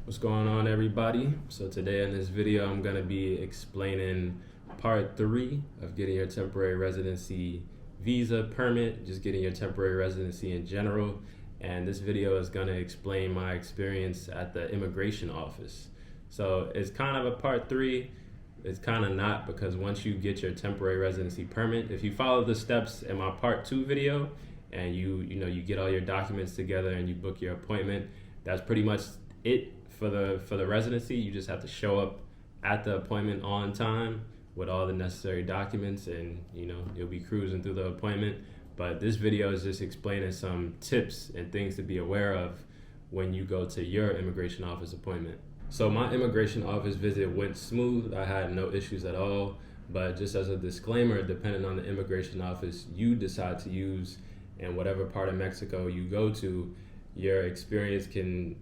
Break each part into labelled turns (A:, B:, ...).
A: What's going on, everybody? So today in this video I'm going to be explaining part 3 of getting your temporary residency visa permit, just getting your temporary residency in general. And this video is going to explain my experience at the immigration office. So it's kind of a part 3. It's kind of not, because once you get your temporary residency permit, if you follow the steps in my part 2 video and you get all your documents together and you book your appointment, that's pretty much it for the residency. You just have to show up at the appointment on time with all the necessary documents, and you'll be cruising through the appointment. But this video is just explaining some tips and things to be aware of when you go to your immigration office appointment. So my immigration office visit went smooth. I had no issues at all. But just as a disclaimer, depending on the immigration office you decide to use and whatever part of Mexico you go to, your experience can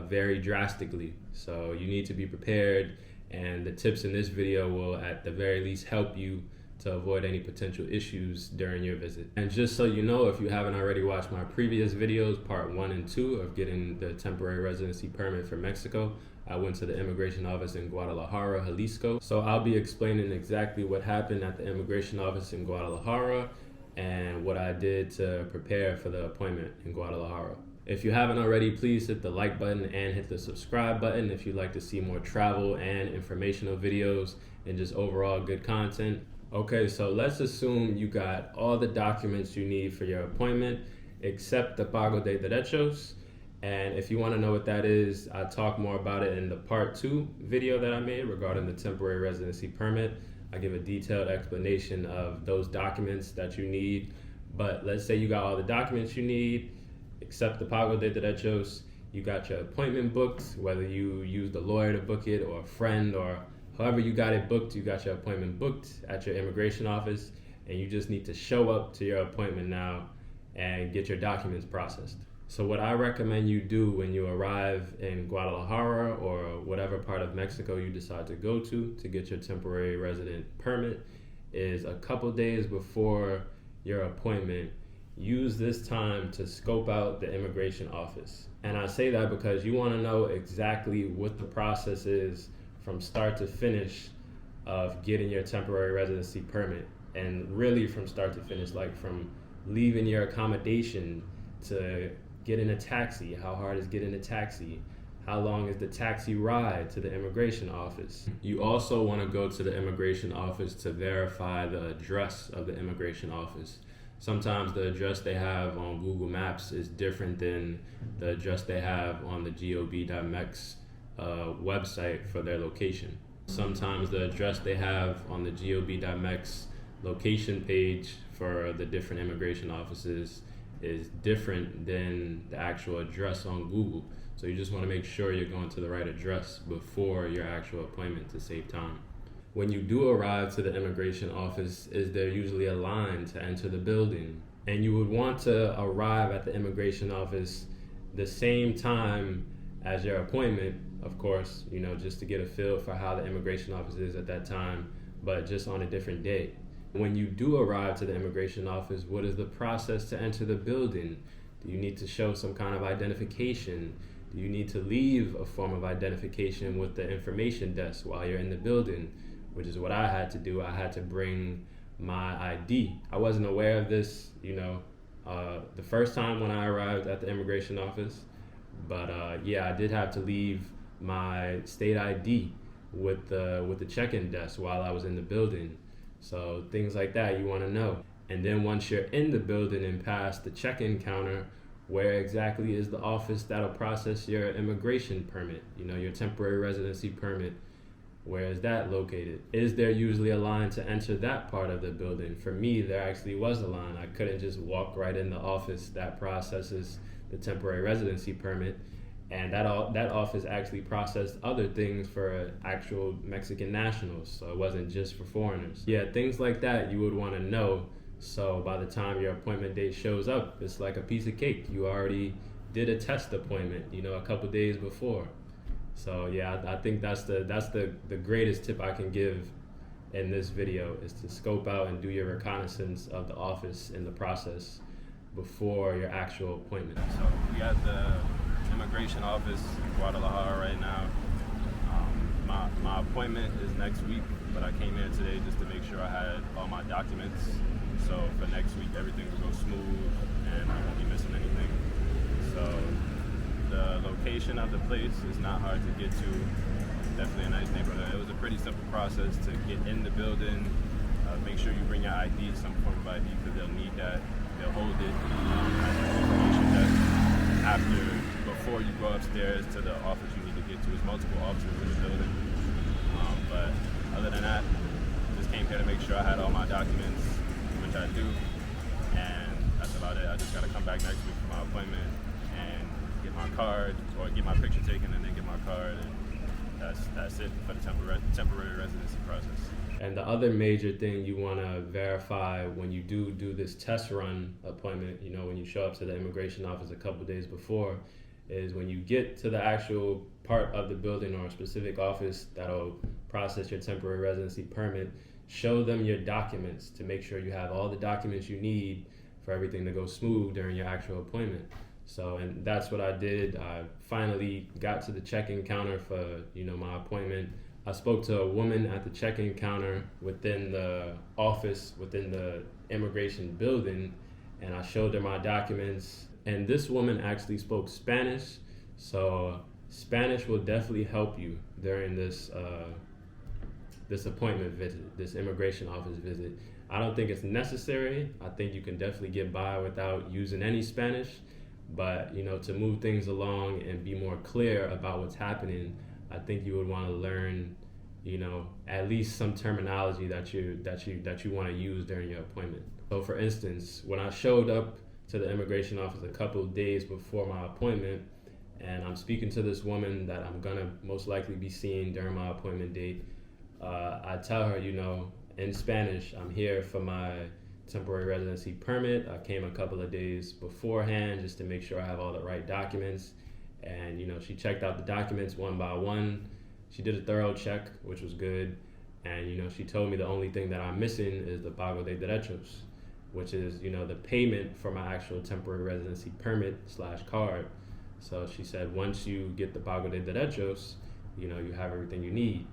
A: vary drastically. So you need to be prepared, and the tips in this video will at the very least help you to avoid any potential issues during your visit. And just so you know, if you haven't already watched my previous videos, part 1 and 2 of getting the temporary residency permit for Mexico, I went to the immigration office in Guadalajara, Jalisco. So I'll be explaining exactly what happened at the immigration office in Guadalajara and what I did to prepare for the appointment in Guadalajara. If you haven't already, please hit the like button and hit the subscribe button if you'd like to see more travel and informational videos and just overall good content. Okay, so let's assume you got all the documents you need for your appointment except the Pago de Derechos. And if you want to know what that is, I talk more about it in the part 2 video that I made regarding the temporary residency permit. I give a detailed explanation of those documents that you need. But let's say you got all the documents you need except the Pago de Derechos. You got your appointment booked, whether you used a lawyer to book it or a friend or however you got it booked. You got your appointment booked at your immigration office, and you just need to show up to your appointment now and get your documents processed. So what I recommend you do when you arrive in Guadalajara or whatever part of Mexico you decide to go to get your temporary resident permit is a couple days before your appointment, use this time to scope out the immigration office. And I say that because you want to know exactly what the process is from start to finish of getting your temporary residency permit. And really from start to finish, like from leaving your accommodation to getting a taxi. How hard is getting a taxi? How long is the taxi ride to the immigration office? You also want to go to the immigration office to verify the address of the immigration office. Sometimes the address they have on Google Maps is different than the address they have on the gob.mex website for their location. Sometimes the address they have on the gob.mex location page for the different immigration offices is different than the actual address on Google. So you just want to make sure you're going to the right address before your actual appointment to save time. When you do arrive to the immigration office, is there usually a line to enter the building? And you would want to arrive at the immigration office the same time as your appointment, of course, just to get a feel for how the immigration office is at that time, but just on a different day. When you do arrive to the immigration office, what is the process to enter the building? Do you need to show some kind of identification? Do you need to leave a form of identification with the information desk while you're in the building? Which is what I had to do. I had to bring my ID. I wasn't aware of this, the first time when I arrived at the immigration office. But I did have to leave my state ID with the check-in desk while I was in the building. So things like that you want to know. And then once you're in the building and past the check-in counter, where exactly is the office that'll process your immigration permit, your temporary residency permit? Where is that located? Is there usually a line to enter that part of the building? For me, there actually was a line. I couldn't just walk right in the office that processes the temporary residency permit. And that office actually processed other things for actual Mexican nationals. So it wasn't just for foreigners. Yeah, things like that you would want to know. So by the time your appointment date shows up, it's like a piece of cake. You already did a test appointment, a couple days before. So yeah, I think that's the greatest tip I can give in this video, is to scope out and do your reconnaissance of the office in the process before your actual appointment.
B: So we at the immigration office in Guadalajara right now.
A: appointment is next week, but I came here today just to make sure I had all my documents. So for next week, everything will go smooth and I won't be missing anything. So the location of the place is not hard to get to. Definitely a nice neighborhood. It was a pretty simple process to get in the building. Make sure you bring your ID, some form of ID, because they'll need that. They'll hold it at the information desk. Before you go upstairs to the office you need to get to, there's multiple offices in the building. But other than that, just came here to make sure I had all my documents, which I do, and that's about it. I just gotta come back next week for my appointment and get my card, or get my picture taken and then get my card, and that's it for the temporary residency process. And the other major thing you want to verify when you do this test run appointment, when you show up to the immigration office a couple days before, is when you get to the actual part of the building or a specific office that'll process your temporary residency permit, show them your documents to make sure you have all the documents you need for everything to go smooth during your actual appointment. So, and that's what I did. I finally got to the check-in counter for, my appointment. I spoke to a woman at the check-in counter within the office, within the immigration building, and I showed her my documents. And this woman actually spoke Spanish, so Spanish will definitely help you during this this appointment visit, this immigration office visit. I don't think it's necessary. I think you can definitely get by without using any Spanish, but to move things along and be more clear about what's happening, I think you would want to learn, at least some terminology that you want to use during your appointment. So for instance, when I showed up to the immigration office a couple of days before my appointment, and I'm speaking to this woman that I'm gonna most likely be seeing during my appointment date, I tell her, in Spanish, I'm here for my temporary residency permit. I came a couple of days beforehand just to make sure I have all the right documents. And she checked out the documents one by one. She did a thorough check, which was good. And she told me the only thing that I'm missing is the Pago de Derechos, which is the payment for my actual temporary residency permit / card. So she said once you get the Pago de Derechos, you have everything you need.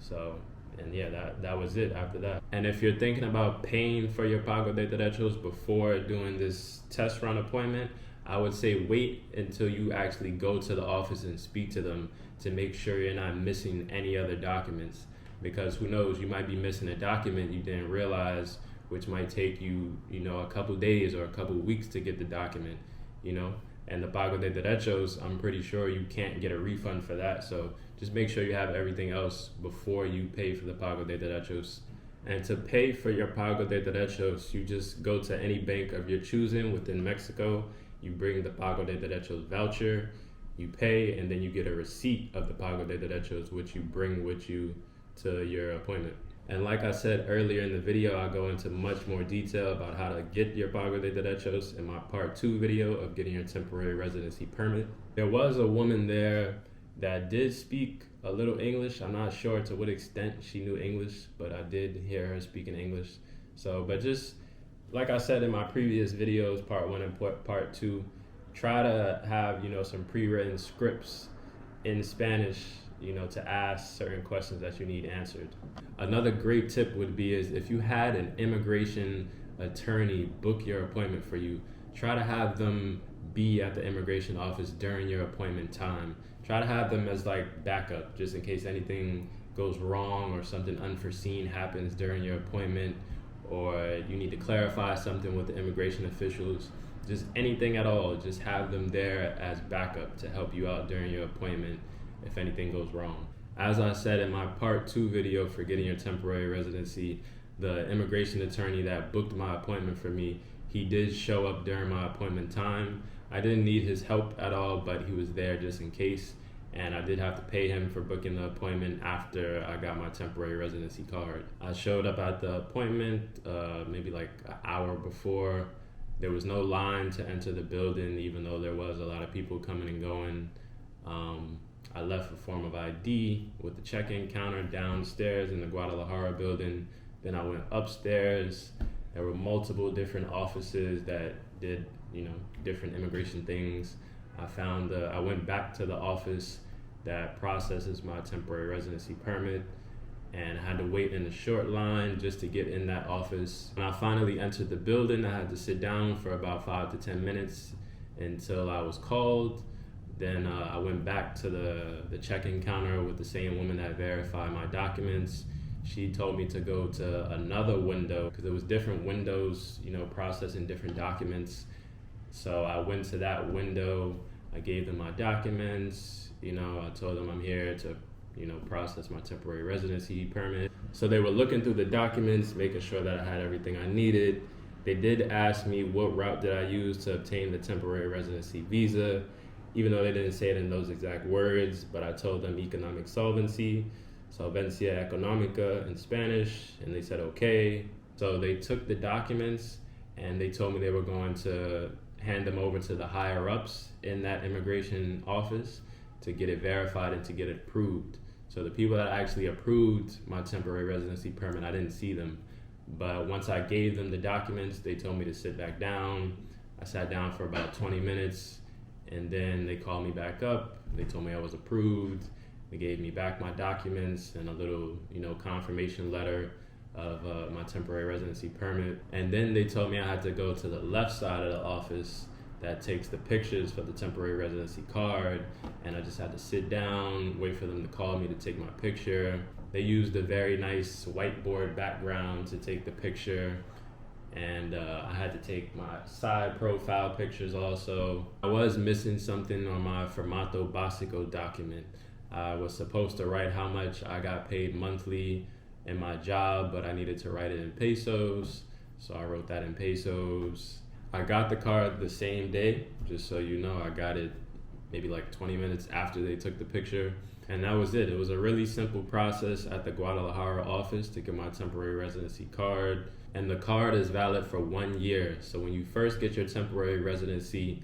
A: So, and yeah, that was it after that. And if you're thinking about paying for your Pago de Derechos before doing this test run appointment, I would say wait until you actually go to the office and speak to them to make sure you're not missing any other documents. Because who knows, you might be missing a document you didn't realize, which might take you, a couple days or a couple weeks to get the document, And the Pago de Derechos, I'm pretty sure you can't get a refund for that. So just make sure you have everything else before you pay for the Pago de Derechos. And to pay for your Pago de Derechos, you just go to any bank of your choosing within Mexico. You bring the Pago de Derechos voucher, you pay, and then you get a receipt of the Pago de Derechos, which you bring with you to your appointment. And like I said earlier in the video, I'll go into much more detail about how to get your Pago de Derechos in my part 2 video of getting your temporary residency permit. There was a woman there that did speak a little English. I'm not sure to what extent she knew English, but I did hear her speaking English. So, but just like I said in my previous videos, part 1 and part 2, try to have, some pre-written scripts in Spanish, to ask certain questions that you need answered. Another great tip would be is if you had an immigration attorney book your appointment for you, try to have them be at the immigration office during your appointment time. Try to have them as like backup, just in case anything goes wrong or something unforeseen happens during your appointment, or you need to clarify something with the immigration officials. Just anything at all, just have them there as backup to help you out during your appointment if anything goes wrong. As I said in my part 2 video for getting your temporary residency, the immigration attorney that booked my appointment for me, he did show up during my appointment time. I didn't need his help at all, but he was there just in case. And I did have to pay him for booking the appointment after I got my temporary residency card. I showed up at the appointment maybe like an hour before. There was no line to enter the building, even though there was a lot of people coming and going. I left a form of ID with the check-in counter downstairs in the Guadalajara building. Then I went upstairs. There were multiple different offices that did, different immigration things. I went back to the office that processes my temporary residency permit, and I had to wait in a short line just to get in that office. When I finally entered the building, I had to sit down for about 5 to 10 minutes until I was called. Then I went back to the check-in counter with the same woman that verified my documents. She told me to go to another window because there was different windows, processing different documents. So I went to that window, I gave them my documents, I told them I'm here to process my temporary residency permit. So they were looking through the documents, making sure that I had everything I needed. They did ask me what route did I use to obtain the temporary residency visa, even though they didn't say it in those exact words, but I told them economic solvency, solvencia económica in Spanish, and they said okay. So they took the documents and they told me they were going to hand them over to the higher ups in that immigration office to get it verified and to get it approved. So the people that actually approved my temporary residency permit, I didn't see them. But once I gave them the documents, they told me to sit back down. I sat down for about 20 minutes, and then they called me back up. They told me I was approved. They gave me back my documents and a little, confirmation letter of my temporary residency permit. And then they told me I had to go to the left side of the office that takes the pictures for the temporary residency card, and I just had to sit down, wait for them to call me to take my picture. They used a very nice whiteboard background to take the picture, and I had to take my side profile pictures also. I was missing something on my Formato Básico document. I was supposed to write how much I got paid monthly in my job, but I needed to write it in pesos, so I wrote that in pesos. I got the card the same day, just so you know. I got it maybe like 20 minutes after they took the picture, and that was it. It was a really simple process at the Guadalajara office to get my temporary residency card, and the card is valid for 1 year. So when you first get your temporary residency,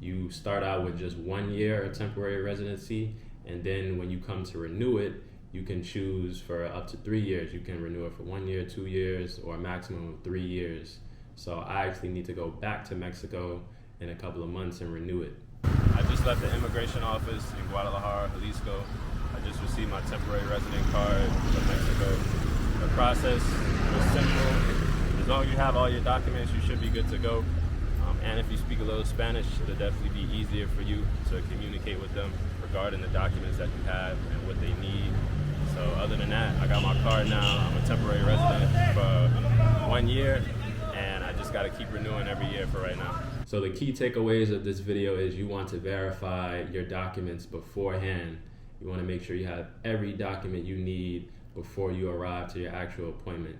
A: you start out with just 1 year of temporary residency, and then when you come to renew it, you can choose for up to 3 years. You can renew it for 1 year, 2 years, or a maximum of 3 years. So I actually need to go back to Mexico in a couple of months and renew it. I just left the immigration office in Guadalajara, Jalisco. I just received my temporary resident card from Mexico. The process was simple. As long as you have all your documents, you should be good to go. And if you speak a little Spanish, it'll definitely be easier for you to communicate with them regarding the documents that you have and what they need. So other than that, I got my card now. I'm a temporary resident for 1 year. And I just got to keep renewing every year for right now. So the key takeaways of this video is you want to verify your documents beforehand. You want to make sure you have every document you need before you arrive to your actual appointment.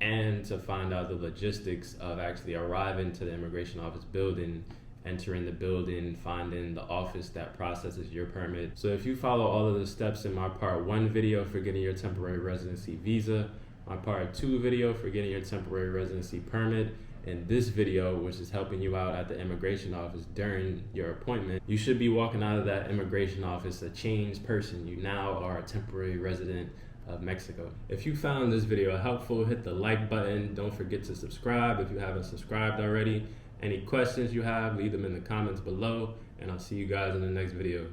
A: And to find out the logistics of actually arriving to the immigration office building, entering the building, finding the office that processes your permit. So if you follow all of the steps in my part 1 video for getting your temporary residency visa, my part 2 video for getting your temporary residency permit, and this video, which is helping you out at the immigration office during your appointment, you should be walking out of that immigration office a changed person. You now are a temporary resident of Mexico. If you found this video helpful, hit the like button. Don't forget to subscribe if you haven't subscribed already. Any questions you have, leave them in the comments below, and I'll see you guys in the next video.